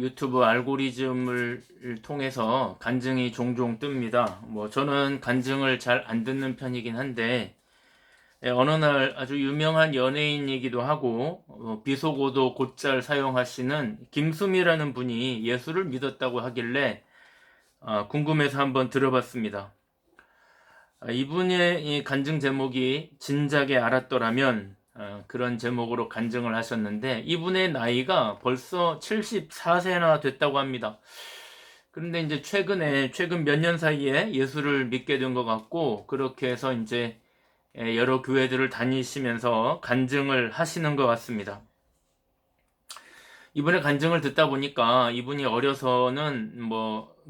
유튜브 알고리즘을 통해서 간증이 종종 뜹니다. 저는 간증을 잘 안 듣는 편이긴 한데, 어느 날 아주 유명한 연예인이기도 하고, 비속어도 곧잘 사용하시는 김수미라는 분이 예수를 믿었다고 하길래, 궁금해서 한번 들어봤습니다. 이분의 이 간증 제목이 진작에 알았더라면, 그런 제목으로 간증을 하셨는데, 이분의 나이가 벌써 74세나 됐다고 합니다. 그런데 이제 최근 몇 년 사이에 예수를 믿게 된 것 같고, 그렇게 해서 이제 여러 교회들을 다니시면서 간증을 하시는 것 같습니다. 이분의 간증을 듣다 보니까 이분이 어려서는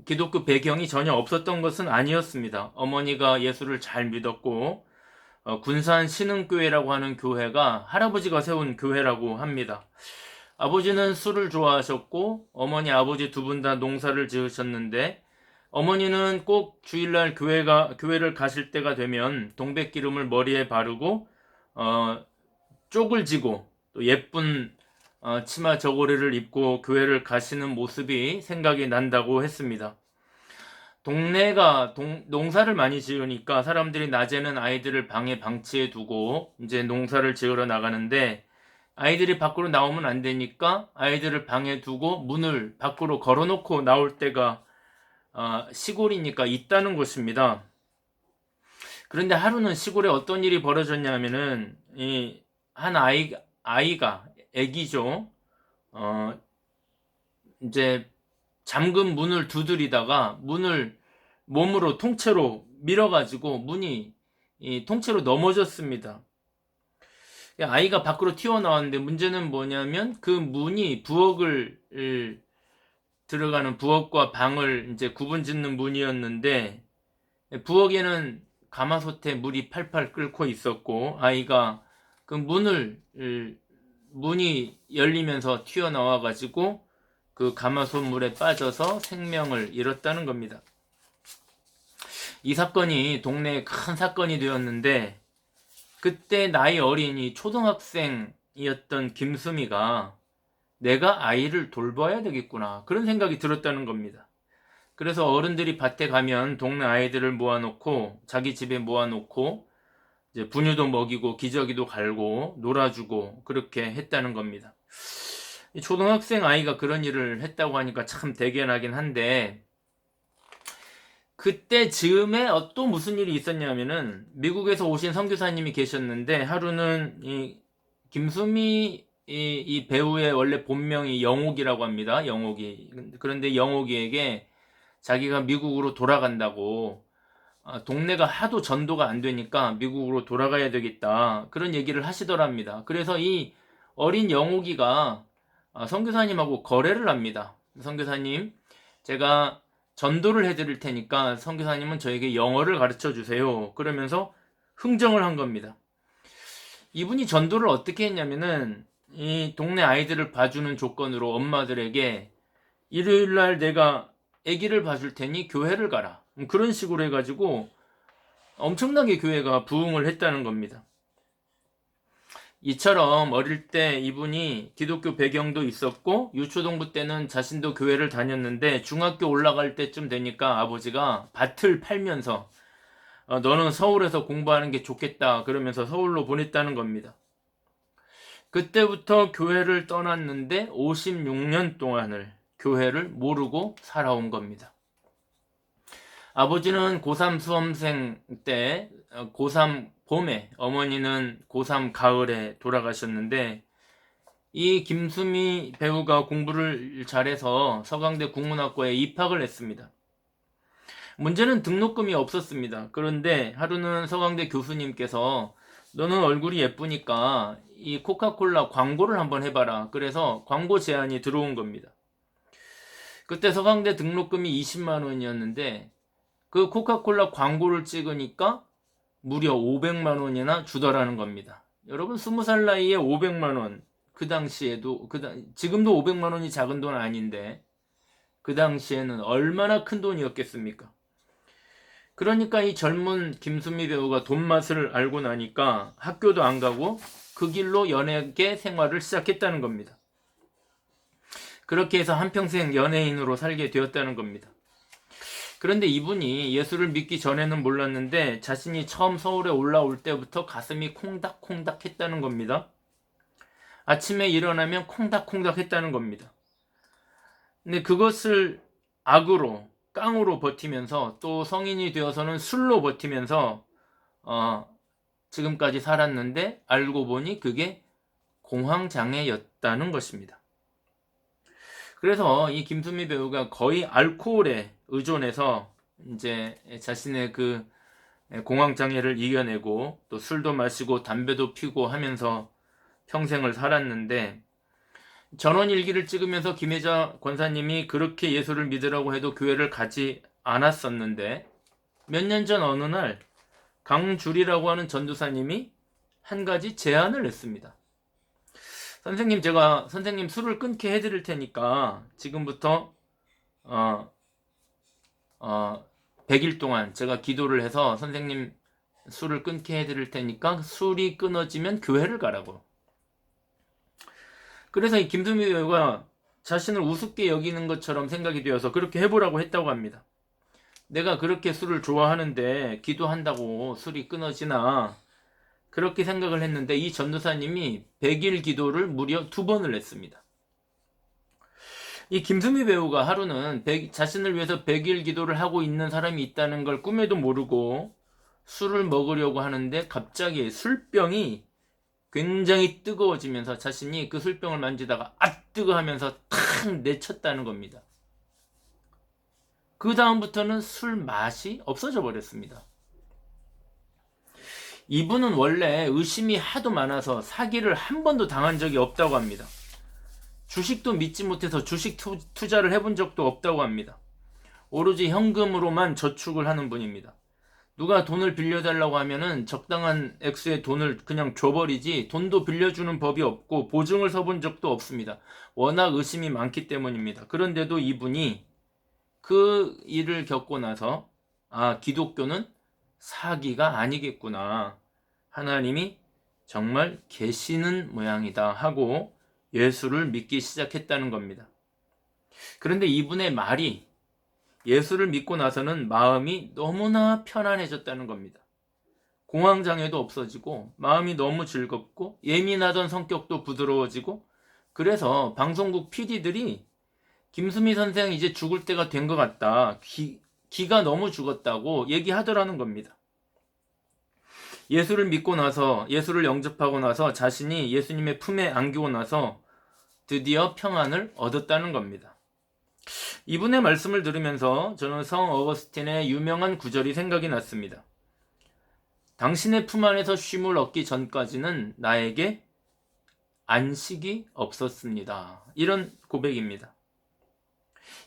기독교 배경이 전혀 없었던 것은 아니었습니다. 어머니가 예수를 잘 믿었고, 군산 신흥교회라고 하는 교회가 할아버지가 세운 교회라고 합니다. 아버지는 술을 좋아하셨고, 어머니 아버지 두 분 다 농사를 지으셨는데, 어머니는 꼭 주일날 교회를 가실 때가 되면 동백기름을 머리에 바르고, 쪽을 지고, 또 예쁜 치마 저고리를 입고 교회를 가시는 모습이 생각이 난다고 했습니다. 동네가 농사를 많이 지으니까 사람들이 낮에는 아이들을 방에 방치해 두고 이제 농사를 지으러 나가는데, 아이들이 밖으로 나오면 안 되니까 아이들을 방에 두고 문을 밖으로 걸어놓고 나올 때가 시골이니까 있다는 것입니다. 그런데 하루는 시골에 어떤 일이 벌어졌냐면은 이 한 아이가 애기죠. 어 이제 잠근 문을 두드리다가 문을 몸으로 통째로 밀어가지고 문이 통째로 넘어졌습니다. 아이가 밖으로 튀어나왔는데, 문제는 뭐냐면 그 문이 들어가는 부엌과 방을 이제 구분짓는 문이었는데, 부엌에는 가마솥에 물이 팔팔 끓고 있었고, 아이가 그 문이 열리면서 튀어나와가지고 그 가마솥 물에 빠져서 생명을 잃었다는 겁니다. 이 사건이 동네에 큰 사건이 되었는데, 그때 나이 어린 이 초등학생이었던 김수미가 내가 아이를 돌봐야 되겠구나, 그런 생각이 들었다는 겁니다. 그래서 어른들이 밭에 가면 동네 아이들을 모아놓고 자기 집에 모아놓고 이제 분유도 먹이고 기저귀도 갈고 놀아주고 그렇게 했다는 겁니다. 이 초등학생 아이가 그런 일을 했다고 하니까 참 대견하긴 한데, 그때 즈음에 또 무슨 일이 있었냐면은 미국에서 오신 선교사님이 계셨는데, 하루는 이 김수미 이 배우의 원래 본명이 영옥이라고 합니다. 영옥이. 그런데 영옥이에게 자기가 미국으로 돌아간다고, 동네가 하도 전도가 안 되니까 미국으로 돌아가야 되겠다, 그런 얘기를 하시더랍니다. 그래서 이 어린 영옥이가 선교사님하고 거래를 합니다. 선교사님, 제가 전도를 해드릴 테니까 선교사님은 저에게 영어를 가르쳐 주세요, 그러면서 흥정을 한 겁니다. 이분이 전도를 어떻게 했냐면은 이 동네 아이들을 봐주는 조건으로 엄마들에게 일요일날 내가 아기를 봐줄 테니 교회를 가라, 그런 식으로 해가지고 엄청나게 교회가 부흥을 했다는 겁니다. 이처럼 어릴 때 이분이 기독교 배경도 있었고 유초동부 때는 자신도 교회를 다녔는데, 중학교 올라갈 때쯤 되니까 아버지가 밭을 팔면서 너는 서울에서 공부하는 게 좋겠다, 그러면서 서울로 보냈다는 겁니다. 그때부터 교회를 떠났는데 56년 동안을 교회를 모르고 살아온 겁니다. 아버지는 고3 수험생 때, 고3 봄에, 어머니는 고3 가을에 돌아가셨는데, 이 김수미 배우가 공부를 잘해서 서강대 국문학과에 입학을 했습니다. 문제는 등록금이 없었습니다. 그런데 하루는 서강대 교수님께서 너는 얼굴이 예쁘니까 이 코카콜라 광고를 한번 해봐라, 그래서 광고 제안이 들어온 겁니다. 그때 서강대 등록금이 20만 원이었는데 그 코카콜라 광고를 찍으니까 무려 500만 원이나 주더라는 겁니다. 여러분, 20살 나이에 500만 원, 그 당시에도 지금도 500만 원이 작은 돈 아닌데 그 당시에는 얼마나 큰 돈이었겠습니까? 그러니까 이 젊은 김수미 배우가 돈 맛을 알고 나니까 학교도 안 가고 그 길로 연예계 생활을 시작했다는 겁니다. 그렇게 해서 한평생 연예인으로 살게 되었다는 겁니다. 그런데 이분이 예수를 믿기 전에는 몰랐는데 자신이 처음 서울에 올라올 때부터 가슴이 콩닥콩닥 했다는 겁니다. 아침에 일어나면 콩닥콩닥 했다는 겁니다. 근데 그것을 악으로, 깡으로 버티면서 또 성인이 되어서는 술로 버티면서 지금까지 살았는데 알고 보니 그게 공황장애였다는 것입니다. 그래서 이 김수미 배우가 거의 알코올에 의존해서 이제 자신의 그 공황장애를 이겨내고 또 술도 마시고 담배도 피고 하면서 평생을 살았는데, 전원일기를 찍으면서 김혜자 권사님이 그렇게 예수를 믿으라고 해도 교회를 가지 않았었는데, 몇 년 전 어느 날 강주리라고 하는 전도사님이 한 가지 제안을 했습니다. 선생님, 제가 선생님 술을 끊게 해드릴 테니까 지금부터 100일 동안 제가 기도를 해서 선생님 술을 끊게 해드릴 테니까 술이 끊어지면 교회를 가라고. 그래서 이 김수미 배우가 자신을 우습게 여기는 것처럼 생각이 되어서 그렇게 해보라고 했다고 합니다. 내가 그렇게 술을 좋아하는데 기도한다고 술이 끊어지나, 그렇게 생각을 했는데 이 전도사님이 100일 기도를 무려 2번을 했습니다. 이 김수미 배우가 하루는 자신을 위해서 100일 기도를 하고 있는 사람이 있다는 걸 꿈에도 모르고 술을 먹으려고 하는데 갑자기 술병이 굉장히 뜨거워지면서 자신이 그 술병을 만지다가 뜨거 하면서 탁 내쳤다는 겁니다. 그 다음부터는 술 맛이 없어져 버렸습니다. 이분은 원래 의심이 하도 많아서 사기를 한 번도 당한 적이 없다고 합니다. 주식도 믿지 못해서 주식 투자를 해본 적도 없다고 합니다. 오로지 현금으로만 저축을 하는 분입니다. 누가 돈을 빌려달라고 하면은 적당한 액수의 돈을 그냥 줘버리지 돈도 빌려주는 법이 없고 보증을 서본 적도 없습니다. 워낙 의심이 많기 때문입니다. 그런데도 이분이 그 일을 겪고 나서 기독교는 사기가 아니겠구나, 하나님이 정말 계시는 모양이다 하고 예수를 믿기 시작했다는 겁니다. 그런데 이분의 말이 예수를 믿고 나서는 마음이 너무나 편안해졌다는 겁니다. 공황장애도 없어지고 마음이 너무 즐겁고 예민하던 성격도 부드러워지고, 그래서 방송국 PD들이 김수미 선생 이제 죽을 때가 된 것 같다, 기가 너무 죽었다고 얘기하더라는 겁니다. 예수를 믿고 나서, 예수를 영접하고 나서 자신이 예수님의 품에 안기고 나서 드디어 평안을 얻었다는 겁니다. 이분의 말씀을 들으면서 저는 성 어거스틴의 유명한 구절이 생각이 났습니다. 당신의 품 안에서 쉼을 얻기 전까지는 나에게 안식이 없었습니다. 이런 고백입니다.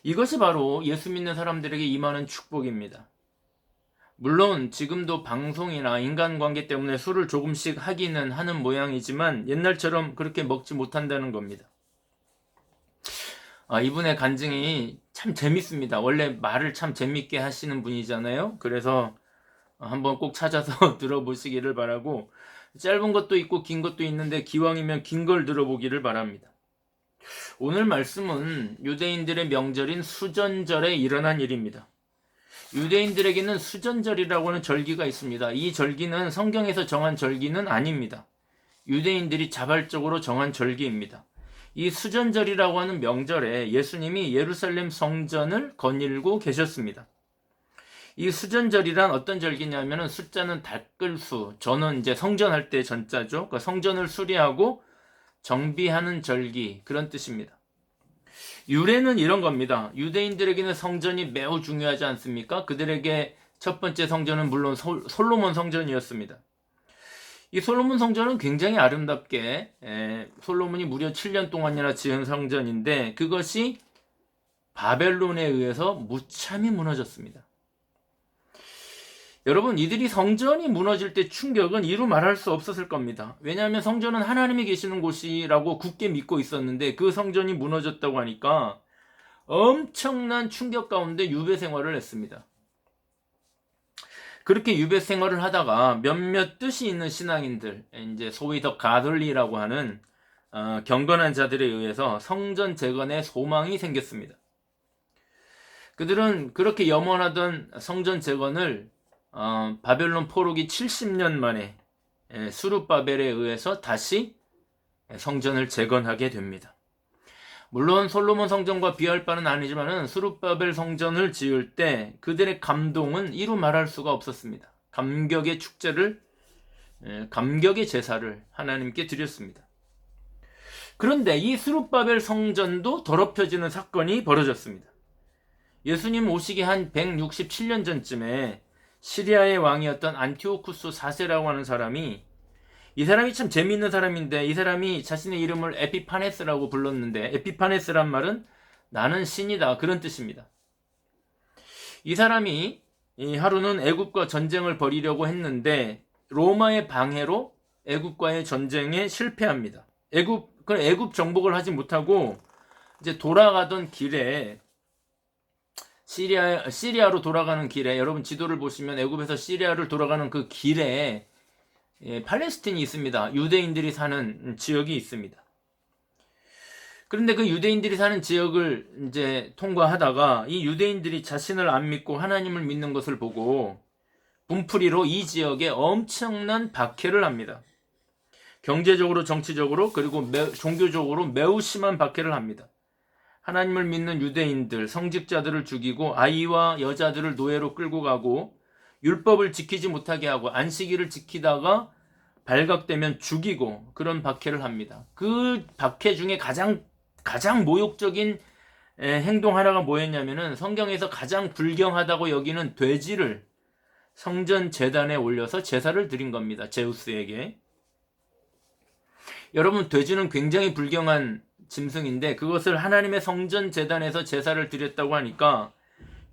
이것이 바로 예수 믿는 사람들에게 임하는 축복입니다. 물론 지금도 방송이나 인간관계 때문에 술을 조금씩 하기는 하는 모양이지만 옛날처럼 그렇게 먹지 못한다는 겁니다. 이분의 간증이 참 재밌습니다. 원래 말을 참 재밌게 하시는 분이잖아요. 그래서 한번 꼭 찾아서 들어보시기를 바라고, 짧은 것도 있고 긴 것도 있는데 기왕이면 긴 걸 들어보기를 바랍니다. 오늘 말씀은 유대인들의 명절인 수전절에 일어난 일입니다. 유대인들에게는 수전절이라고 하는 절기가 있습니다. 이 절기는 성경에서 정한 절기는 아닙니다. 유대인들이 자발적으로 정한 절기입니다. 이 수전절이라고 하는 명절에 예수님이 예루살렘 성전을 거닐고 계셨습니다. 이 수전절이란 어떤 절기냐면은 숫자는 닷글수, 저는 이제 성전할 때 전자죠. 그러니까 성전을 수리하고 정비하는 절기, 그런 뜻입니다. 유래는 이런 겁니다. 유대인들에게는 성전이 매우 중요하지 않습니까? 그들에게 첫 번째 성전은 물론 솔로몬 성전이었습니다. 이 솔로몬 성전은 굉장히 아름답게 솔로몬이 무려 7년 동안이나 지은 성전인데 그것이 바벨론에 의해서 무참히 무너졌습니다. 여러분, 이들이 성전이 무너질 때 충격은 이루 말할 수 없었을 겁니다. 왜냐하면 성전은 하나님이 계시는 곳이라고 굳게 믿고 있었는데 그 성전이 무너졌다고 하니까 엄청난 충격 가운데 유배 생활을 했습니다. 그렇게 유배 생활을 하다가 몇몇 뜻이 있는 신앙인들, 이제 소위 더 가돌리라고 하는 경건한 자들에 의해서 성전 재건의 소망이 생겼습니다. 그들은 그렇게 염원하던 성전 재건을 바벨론 포로기 70년 만에 수룹바벨에 의해서 다시 성전을 재건하게 됩니다. 물론 솔로몬 성전과 비할 바는 아니지만은 수룹바벨 성전을 지을 때 그들의 감동은 이루 말할 수가 없었습니다. 감격의 축제를, 감격의 제사를 하나님께 드렸습니다. 그런데 이 수룹바벨 성전도 더럽혀지는 사건이 벌어졌습니다. 예수님 오시기 한 167년 전쯤에 시리아의 왕이었던 안티오쿠스 4세라고 하는 사람이, 이 사람이 참 재미있는 사람인데, 이 사람이 자신의 이름을 에피파네스라고 불렀는데, 에피파네스란 말은 나는 신이다, 그런 뜻입니다. 이 사람이 하루는 애굽과 전쟁을 벌이려고 했는데 로마의 방해로 애굽과의 전쟁에 실패합니다. 애굽 정복을 하지 못하고 이제 돌아가던 길에 시리아로 돌아가는 길에, 여러분 지도를 보시면 애굽에서 시리아를 돌아가는 그 길에 팔레스틴이 있습니다. 유대인들이 사는 지역이 있습니다. 그런데 그 유대인들이 사는 지역을 이제 통과하다가 이 유대인들이 자신을 안 믿고 하나님을 믿는 것을 보고 분풀이로 이 지역에 엄청난 박해를 합니다. 경제적으로, 정치적으로, 그리고 종교적으로 매우 심한 박해를 합니다. 하나님을 믿는 유대인들, 성직자들을 죽이고 아이와 여자들을 노예로 끌고 가고 율법을 지키지 못하게 하고 안식일을 지키다가 발각되면 죽이고, 그런 박해를 합니다. 그 박해 중에 가장 모욕적인 행동 하나가 뭐였냐면은 성경에서 가장 불경하다고 여기는 돼지를 성전 제단에 올려서 제사를 드린 겁니다. 제우스에게. 여러분, 돼지는 굉장히 불경한 짐승인데 그것을 하나님의 성전 제단에서 제사를 드렸다고 하니까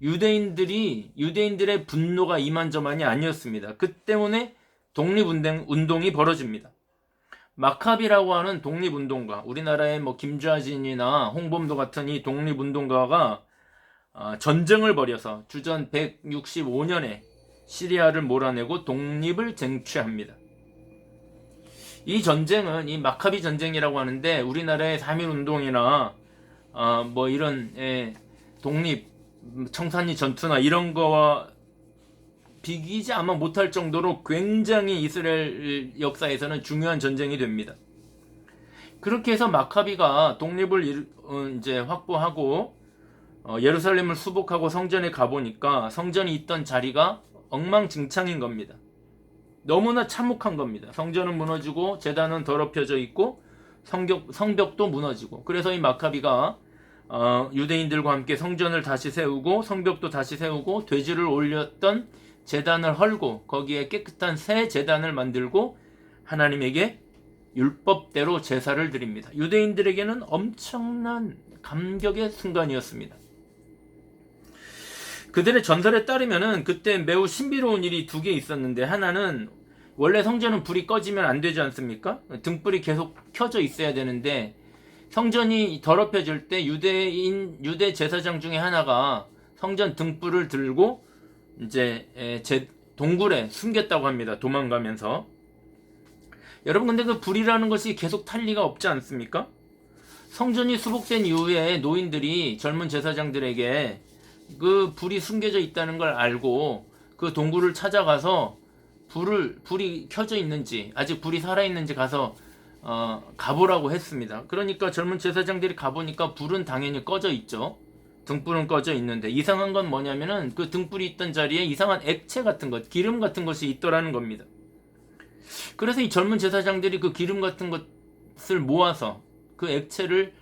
유대인들의 분노가 이만저만이 아니었습니다. 그 때문에 독립운동이 벌어집니다. 마카비라고 하는 독립운동가, 우리나라의 김좌진이나 홍범도 같은 이 독립운동가가 전쟁을 벌여서 주전 165년에 시리아를 몰아내고 독립을 쟁취합니다. 이 전쟁은 이 마카비 전쟁이라고 하는데 우리나라의 3.1운동이나 이런 독립 청산리 전투나 이런 거와 비기지 아마 못할 정도로 굉장히 이스라엘 역사에서는 중요한 전쟁이 됩니다. 그렇게 해서 마카비가 독립을 이제 확보하고 예루살렘을 수복하고 성전에 가보니까 성전이 있던 자리가 엉망진창인 겁니다. 너무나 참혹한 겁니다. 성전은 무너지고 제단은 더럽혀져 있고 성벽도 무너지고, 그래서 이 마카비가 유대인들과 함께 성전을 다시 세우고 성벽도 다시 세우고 돼지를 올렸던 제단을 헐고 거기에 깨끗한 새 제단을 만들고 하나님에게 율법대로 제사를 드립니다. 유대인들에게는 엄청난 감격의 순간이었습니다. 그들의 전설에 따르면은 그때 매우 신비로운 일이 두 개 있었는데, 하나는 원래 성전은 불이 꺼지면 안 되지 않습니까? 등불이 계속 켜져 있어야 되는데 성전이 더럽혀질 때 유대 제사장 중에 하나가 성전 등불을 들고 이제 동굴에 숨겼다고 합니다. 도망가면서. 여러분, 근데 그 불이라는 것이 계속 탈 리가 없지 않습니까? 성전이 수복된 이후에 노인들이 젊은 제사장들에게 그 불이 숨겨져 있다는 걸 알고 그 동굴을 찾아가서 불이 켜져 있는지, 아직 불이 살아있는지 가서 가보라고 했습니다. 그러니까 젊은 제사장들이 가보니까 불은 당연히 꺼져 있죠. 등불은 꺼져 있는데 이상한 건 뭐냐면은 그 등불이 있던 자리에 이상한 액체 같은 것, 기름 같은 것이 있더라는 겁니다. 그래서 이 젊은 제사장들이 그 기름 같은 것을 모아서 그 액체를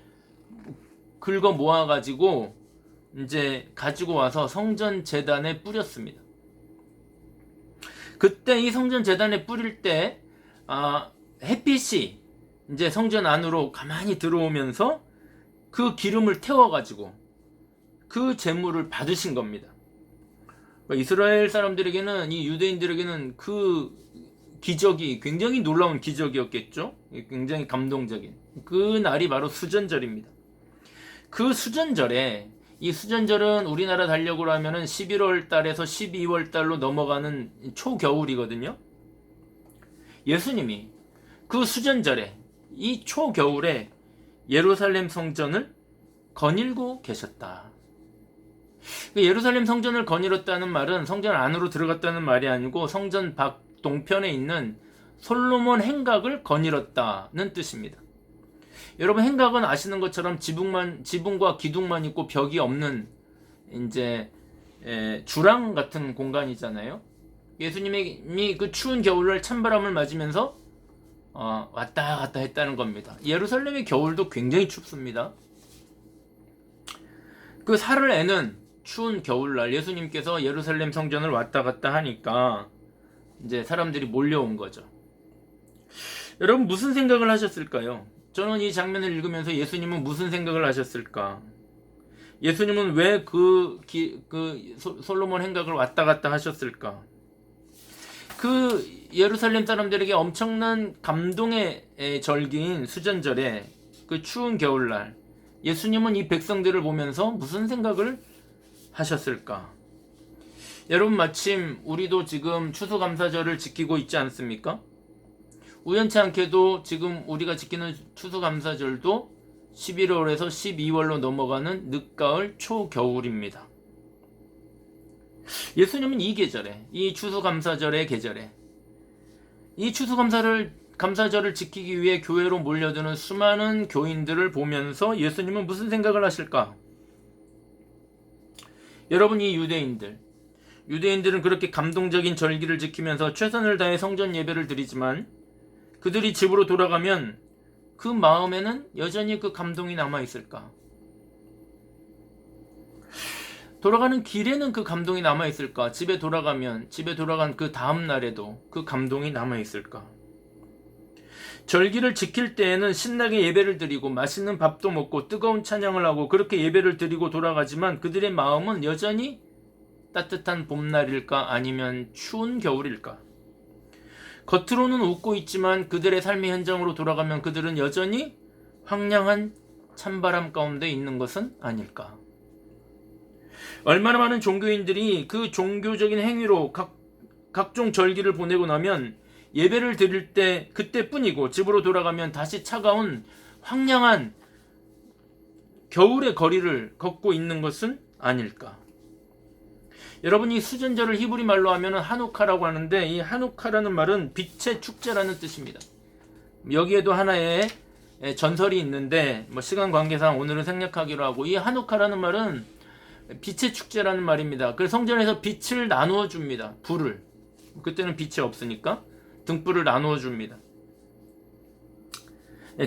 긁어 모아가지고 이제 가지고 와서 성전 제단에 뿌렸습니다. 그때 이 성전 제단에 뿌릴 때 햇빛이 이제 성전 안으로 가만히 들어오면서 그 기름을 태워가지고 그 제물을 받으신 겁니다. 이스라엘 사람들에게는, 이 유대인들에게는 그 기적이 굉장히 놀라운 기적이었겠죠. 굉장히 감동적인 그 날이 바로 수전절입니다. 그 수전절에, 이 수전절은 우리나라 달력으로 하면은 11월 달에서 12월 달로 넘어가는 초겨울이거든요. 예수님이 그 수전절에 이 초겨울에 예루살렘 성전을 거닐고 계셨다. 예루살렘 성전을 거닐었다는 말은 성전 안으로 들어갔다는 말이 아니고 성전 밖 동편에 있는 솔로몬 행각을 거닐었다는 뜻입니다. 여러분, 행각은 아시는 것처럼 지붕과 기둥만 있고 벽이 없는 이제 주랑 같은 공간이잖아요. 예수님이 그 추운 겨울을 찬바람을 맞으면서 왔다 갔다 했다는 겁니다. 예루살렘의 겨울도 굉장히 춥습니다. 그 살을 애는 추운 겨울날 예수님께서 예루살렘 성전을 왔다 갔다 하니까 이제 사람들이 몰려온 거죠. 여러분, 무슨 생각을 하셨을까요? 저는 이 장면을 읽으면서 예수님은 무슨 생각을 하셨을까? 예수님은 왜 솔로몬 행각을 왔다 갔다 하셨을까? 그 예루살렘 사람들에게 엄청난 감동의 절기인 수전절에 그 추운 겨울날 예수님은 이 백성들을 보면서 무슨 생각을 하셨을까? 여러분, 마침 우리도 지금 추수감사절을 지키고 있지 않습니까? 우연치 않게도 지금 우리가 지키는 추수감사절도 11월에서 12월로 넘어가는 늦가을 초겨울입니다. 예수님은 이 계절에, 이 추수감사절의 계절에, 이 추수감사절을 지키기 위해 교회로 몰려드는 수많은 교인들을 보면서 예수님은 무슨 생각을 하실까? 여러분, 이 유대인들은 그렇게 감동적인 절기를 지키면서 최선을 다해 성전 예배를 드리지만 그들이 집으로 돌아가면 그 마음에는 여전히 그 감동이 남아있을까? 돌아가는 길에는 그 감동이 남아있을까? 집에 돌아간 그 다음 날에도 그 감동이 남아있을까? 절기를 지킬 때에는 신나게 예배를 드리고 맛있는 밥도 먹고 뜨거운 찬양을 하고 그렇게 예배를 드리고 돌아가지만 그들의 마음은 여전히 따뜻한 봄날일까? 아니면 추운 겨울일까? 겉으로는 웃고 있지만 그들의 삶의 현장으로 돌아가면 그들은 여전히 황량한 찬바람 가운데 있는 것은 아닐까? 얼마나 많은 종교인들이 그 종교적인 행위로 각종 절기를 보내고 나면 예배를 드릴 때 그때뿐이고 집으로 돌아가면 다시 차가운 황량한 겨울의 거리를 걷고 있는 것은 아닐까? 여러분이 수전절을 히브리 말로 하면 하누카라고 하는데 이 하누카라는 말은 빛의 축제라는 뜻입니다. 여기에도 하나의 전설이 있는데 시간 관계상 오늘은 생략하기로 하고, 이 하누카라는 말은 빛의 축제라는 말입니다. 그래서 성전에서 빛을 나누어 줍니다. 불을. 그때는 빛이 없으니까 등불을 나누어 줍니다.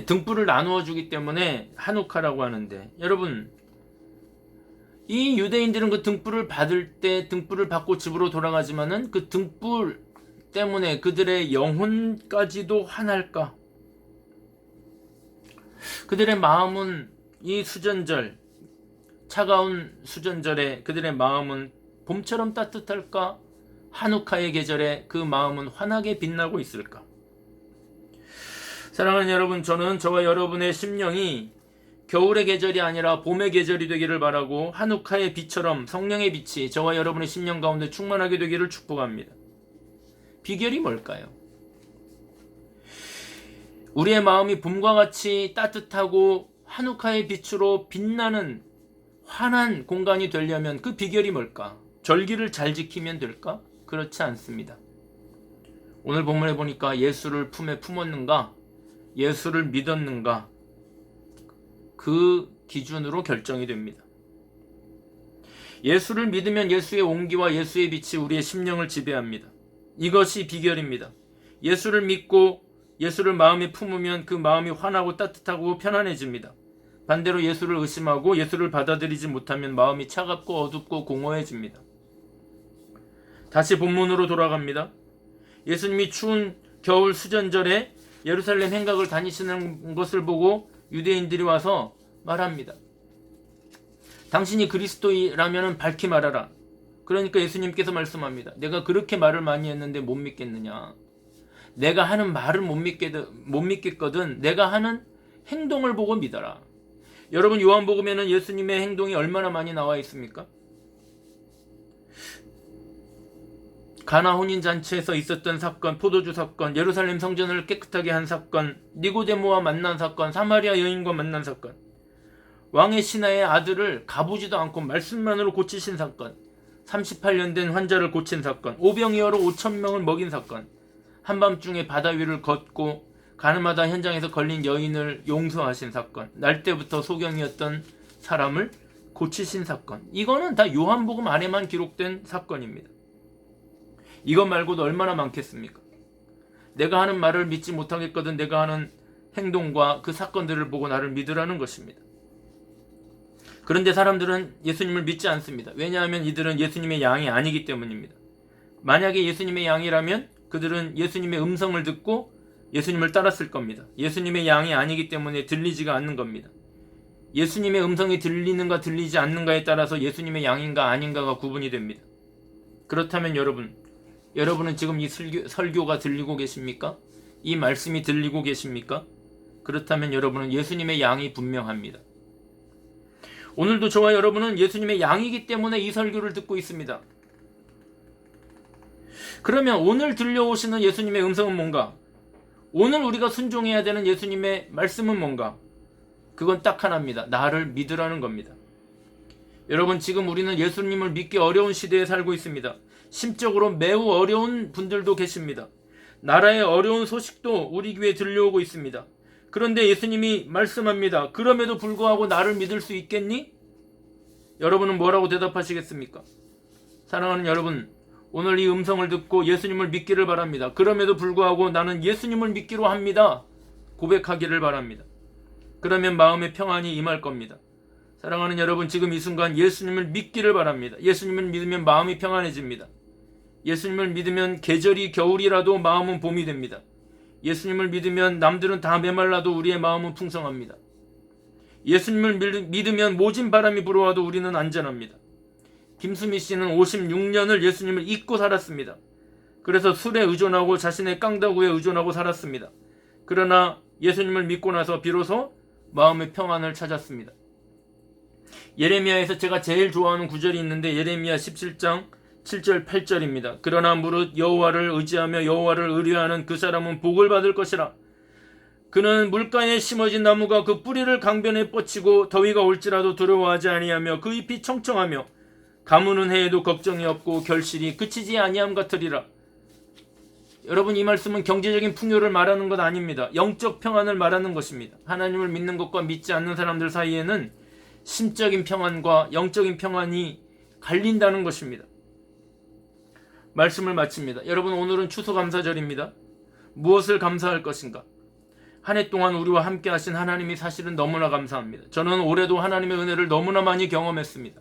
등불을 나누어 주기 때문에 하누카라고 하는데, 여러분, 이 유대인들은 그 등불을 받을 때 등불을 받고 집으로 돌아가지만은 그 등불 때문에 그들의 영혼까지도 환할까? 그들의 마음은 이 수전절, 차가운 수전절에 그들의 마음은 봄처럼 따뜻할까? 하누카의 계절에 그 마음은 환하게 빛나고 있을까? 사랑하는 여러분, 저는 저와 여러분의 심령이 겨울의 계절이 아니라 봄의 계절이 되기를 바라고 하누카의 빛처럼 성령의 빛이 저와 여러분의 심령 가운데 충만하게 되기를 축복합니다. 비결이 뭘까요? 우리의 마음이 봄과 같이 따뜻하고 하누카의 빛으로 빛나는 환한 공간이 되려면 그 비결이 뭘까? 절기를 잘 지키면 될까? 그렇지 않습니다. 오늘 본문에 보니까 예수를 품에 품었는가? 예수를 믿었는가? 그 기준으로 결정이 됩니다. 예수를 믿으면 예수의 온기와 예수의 빛이 우리의 심령을 지배합니다. 이것이 비결입니다. 예수를 믿고 예수를 마음에 품으면 그 마음이 환하고 따뜻하고 편안해집니다. 반대로 예수를 의심하고 예수를 받아들이지 못하면 마음이 차갑고 어둡고 공허해집니다. 다시 본문으로 돌아갑니다. 예수님이 추운 겨울 수전절에 예루살렘 행각을 다니시는 것을 보고 유대인들이 와서 말합니다. 당신이 그리스도라면 밝히 말하라. 그러니까 예수님께서 말씀합니다. 내가 그렇게 말을 많이 했는데 못 믿겠느냐? 내가 하는 말을 못 믿겠거든 내가 하는 행동을 보고 믿어라. 여러분, 요한복음에는 예수님의 행동이 얼마나 많이 나와 있습니까? 가나 혼인잔치에서 있었던 사건, 포도주 사건, 예루살렘 성전을 깨끗하게 한 사건, 니고데모와 만난 사건, 사마리아 여인과 만난 사건, 왕의 신하의 아들을 가보지도 않고 말씀만으로 고치신 사건, 38년 된 환자를 고친 사건, 오병이어로 5,000명을 먹인 사건, 한밤중에 바다 위를 걷고 가늠하다 현장에서 걸린 여인을 용서하신 사건, 날 때부터 소경이었던 사람을 고치신 사건, 이거는 다 요한복음 안에만 기록된 사건입니다. 이것 말고도 얼마나 많겠습니까? 내가 하는 말을 믿지 못하겠거든 내가 하는 행동과 그 사건들을 보고 나를 믿으라는 것입니다. 그런데 사람들은 예수님을 믿지 않습니다. 왜냐하면 이들은 예수님의 양이 아니기 때문입니다. 만약에 예수님의 양이라면 그들은 예수님의 음성을 듣고 예수님을 따랐을 겁니다. 예수님의 양이 아니기 때문에 들리지가 않는 겁니다. 예수님의 음성이 들리는가 들리지 않는가에 따라서 예수님의 양인가 아닌가가 구분이 됩니다. 그렇다면 여러분은 지금 이 설교가 들리고 계십니까? 이 말씀이 들리고 계십니까? 그렇다면 여러분은 예수님의 양이 분명합니다. 오늘도 저와 여러분은 예수님의 양이기 때문에 이 설교를 듣고 있습니다. 그러면 오늘 들려오시는 예수님의 음성은 뭔가? 오늘 우리가 순종해야 되는 예수님의 말씀은 뭔가? 그건 딱 하나입니다. 나를 믿으라는 겁니다. 여러분, 지금 우리는 예수님을 믿기 어려운 시대에 살고 있습니다. 심적으로 매우 어려운 분들도 계십니다. 나라의 어려운 소식도 우리 귀에 들려오고 있습니다. 그런데 예수님이 말씀합니다. 그럼에도 불구하고 나를 믿을 수 있겠니? 여러분은 뭐라고 대답하시겠습니까? 사랑하는 여러분, 오늘 이 음성을 듣고 예수님을 믿기를 바랍니다. 그럼에도 불구하고 나는 예수님을 믿기로 합니다. 고백하기를 바랍니다. 그러면 마음의 평안이 임할 겁니다. 사랑하는 여러분, 지금 이 순간 예수님을 믿기를 바랍니다. 예수님을 믿으면 마음이 평안해집니다. 예수님을 믿으면 계절이 겨울이라도 마음은 봄이 됩니다. 예수님을 믿으면 남들은 다 메말라도 우리의 마음은 풍성합니다. 예수님을 믿으면 모진 바람이 불어와도 우리는 안전합니다. 김수미 씨는 56년을 예수님을 잊고 살았습니다. 그래서 술에 의존하고 자신의 깡다구에 의존하고 살았습니다. 그러나 예수님을 믿고 나서 비로소 마음의 평안을 찾았습니다. 예레미야에서 제가 제일 좋아하는 구절이 있는데 예레미야 17장 7절 8절입니다. 그러나 무릇 여호와를 의지하며 여호와를 의뢰하는 그 사람은 복을 받을 것이라. 그는 물가에 심어진 나무가 그 뿌리를 강변에 뻗치고 더위가 올지라도 두려워하지 아니하며 그 잎이 청청하며 가무는 해에도 걱정이 없고 결실이 그치지 아니함 같으리라. 여러분, 이 말씀은 경제적인 풍요를 말하는 것 아닙니다. 영적 평안을 말하는 것입니다. 하나님을 믿는 것과 믿지 않는 사람들 사이에는 심적인 평안과 영적인 평안이 갈린다는 것입니다. 말씀을 마칩니다. 여러분, 오늘은 추수감사절입니다. 무엇을 감사할 것인가? 한 해 동안 우리와 함께 하신 하나님이 사실은 너무나 감사합니다. 저는 올해도 하나님의 은혜를 너무나 많이 경험했습니다.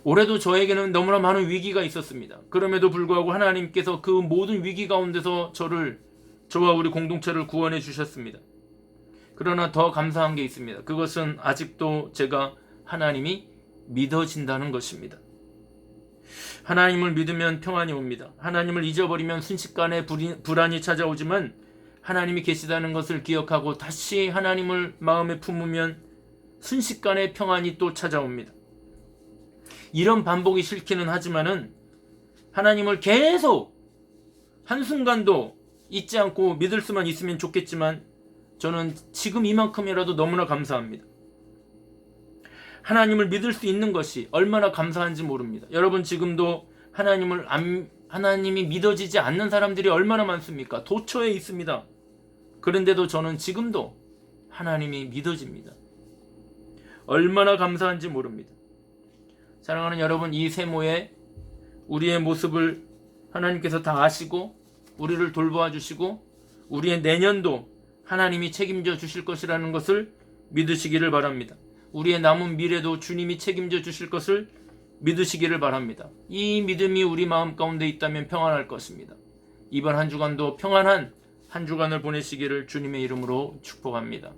올해도 저에게는 너무나 많은 위기가 있었습니다. 그럼에도 불구하고 하나님께서 그 모든 위기 가운데서 저와 우리 공동체를 구원해 주셨습니다. 그러나 더 감사한 게 있습니다. 그것은 아직도 제가 하나님이 믿어진다는 것입니다. 하나님을 믿으면 평안이 옵니다. 하나님을 잊어버리면 순식간에 불안이 찾아오지만 하나님이 계시다는 것을 기억하고 다시 하나님을 마음에 품으면 순식간에 평안이 또 찾아옵니다. 이런 반복이 싫기는 하지만은 하나님을 계속 한순간도 잊지 않고 믿을 수만 있으면 좋겠지만 저는 지금 이만큼이라도 너무나 감사합니다. 하나님을 믿을 수 있는 것이 얼마나 감사한지 모릅니다. 여러분, 지금도 하나님이 믿어지지 않는 사람들이 얼마나 많습니까? 도처에 있습니다. 그런데도 저는 지금도 하나님이 믿어집니다. 얼마나 감사한지 모릅니다. 사랑하는 여러분, 이 세모에 우리의 모습을 하나님께서 다 아시고 우리를 돌보아 주시고 우리의 내년도 하나님이 책임져 주실 것이라는 것을 믿으시기를 바랍니다. 우리의 남은 미래도 주님이 책임져 주실 것을 믿으시기를 바랍니다. 이 믿음이 우리 마음 가운데 있다면 평안할 것입니다. 이번 한 주간도 평안한 한 주간을 보내시기를 주님의 이름으로 축복합니다.